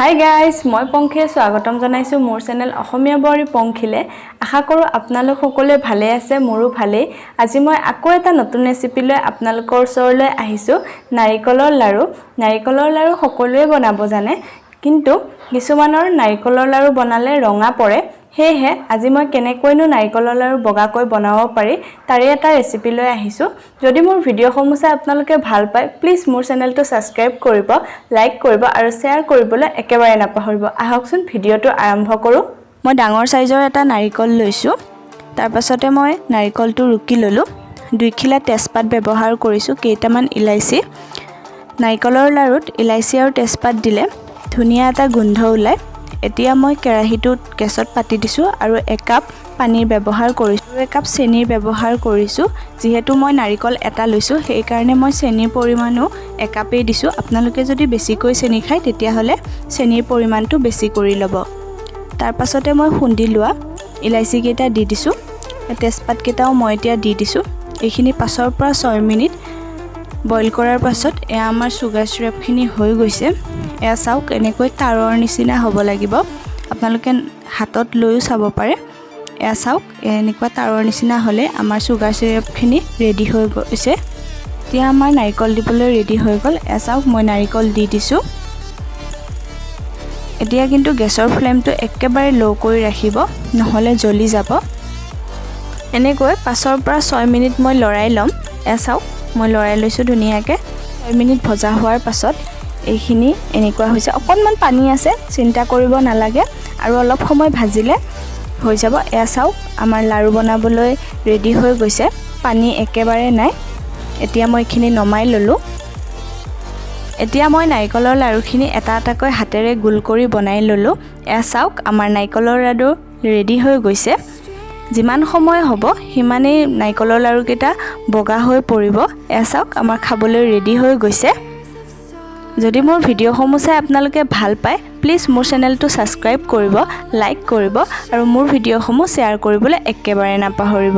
Hi guys, মই পংখীয়ে স্বাগতম জনাইছোঁ মোৰ চেনেল অসমীয়া বোৱাৰী পংখীলে। আশা কৰোঁ আপোনালোক সকলোৱে ভালে আছে, মোৰো ভালেই। আজি মই আকৌ এটা নতুন ৰেচিপি লৈ আপোনালোকৰ ওচৰলৈ আহিছোঁ। নাৰিকলৰ লাড়ু। নাৰিকলৰ লাড়ু সকলোৱে বনাব জানে, কিন্তু কিছুমানৰ নাৰিকলৰ লাড়ু বনালে ৰঙা পৰে। সেয়েহে আজি মই কেনেকৈনো নাৰিকলৰ লাড়ু বগাকৈ বনাব পাৰি তাৰে এটা ৰেচিপি লৈ আহিছোঁ। যদি মোৰ ভিডিঅ'সমূহ চাই আপোনালোকে ভাল পায়, প্লিজ মোৰ চেনেলটো ছাবস্ক্ৰাইব কৰিব, লাইক কৰিব আৰু শ্বেয়াৰ কৰিবলৈ একেবাৰে নাপাহৰিব। আহকচোন ভিডিঅ'টো আৰম্ভ কৰোঁ। মই ডাঙৰ সাইজৰ এটা নাৰিকল লৈছোঁ। তাৰ পাছতে মই নাৰিকলটো ৰুকি ল'লোঁ। 2 খিলা তেজপাত ব্যৱহাৰ কৰিছোঁ, কেইটামান ইলাইচি। নাৰিকলৰ লাড়ুত ইলাইচি আৰু তেজপাত দিলে ধুনীয়া এটা গোন্ধ ওলায়। এতিয়া মই কেৰাহীটো গেছত পাতি দিছোঁ আৰু 1 কাপ পানীৰ ব্যৱহাৰ কৰিছোঁ আৰু 1 কাপ চেনিৰ ব্যৱহাৰ কৰিছোঁ। যিহেতু মই নাৰিকল এটা লৈছোঁ, সেইকাৰণে মই চেনিৰ পৰিমাণো 1 কাপেই দিছোঁ। আপোনালোকে যদি বেছিকৈ চেনি খায় তেতিয়াহ'লে চেনিৰ পৰিমাণটো বেছি কৰি ল'ব। তাৰ পাছতে মই খুন্দি লোৱা ইলাইচি কেইটা দি দিছোঁ। তেজপাত কেইটাও মই এতিয়া দি দিছোঁ। এইখিনি 5ৰ পৰা 6 মিনিট বইল কৰাৰ পাছত এয়া আমাৰ চুগাৰ চিৰাপখিনি হৈ গৈছে। এয়া চাওক, এনেকৈ তাৰৰ নিচিনা হ'ব লাগিব। আপোনালোকে হাতত লৈও চাব পাৰে। এয়া চাওক, এনেকুৱা তাৰৰ নিচিনা হ'লে আমাৰ চুগাৰ চিৰাপখিনি ৰেডি হৈ গৈছে। এতিয়া আমাৰ নাৰিকল দিবলৈ ৰেডি হৈ গ'ল। এয়া চাওক, মই নাৰিকল দি দিছোঁ। এতিয়া কিন্তু গেছৰ ফ্লেমটো একেবাৰে ল' কৰি ৰাখিব, নহ'লে জ্বলি যাব। এনেকৈ 5ৰ পৰা 6 মিনিট মই লৰাই ল'ম। এয়া চাওক, মই লৰাই লৈছোঁ ধুনীয়াকৈ। 6 মিনিট ভজা হোৱাৰ পাছত এইখিনি এনেকুৱা হৈছে। অকণমান পানী আছে, চিন্তা কৰিব নালাগে, আৰু অলপ সময় ভাজিলে হৈ যাব। এয়া চাওক, আমাৰ লাড়ু বনাবলৈ ৰেডি হৈ গৈছে, পানী একেবাৰে নাই। এতিয়া মই এইখিনি নমাই ল'লোঁ। এতিয়া মই নাৰিকলৰ লাড়ুখিনি এটা এটাকৈ হাতেৰে গোল কৰি বনাই ল'লোঁ। এয়া চাওক, আমাৰ নাৰিকলৰ লাড়ু ৰেডি হৈ গৈছে। যিমান সময় হ'ব সিমানেই নাৰিকলৰ লাড়ুকেইটা বগা হৈ পৰিব। এয়া চাওক, আমাৰ খাবলৈ ৰেডি হৈ গৈছে। যদি মোৰ ভিডিঅ'সমূহ চাই আপোনালোকে ভাল পায়, প্লিজ মোৰ চেনেলটো ছাবস্ক্ৰাইব কৰিব, লাইক কৰিব আৰু মোৰ ভিডিঅ'সমূহ শ্বেয়াৰ কৰিবলৈ একেবাৰে নাপাহৰিব।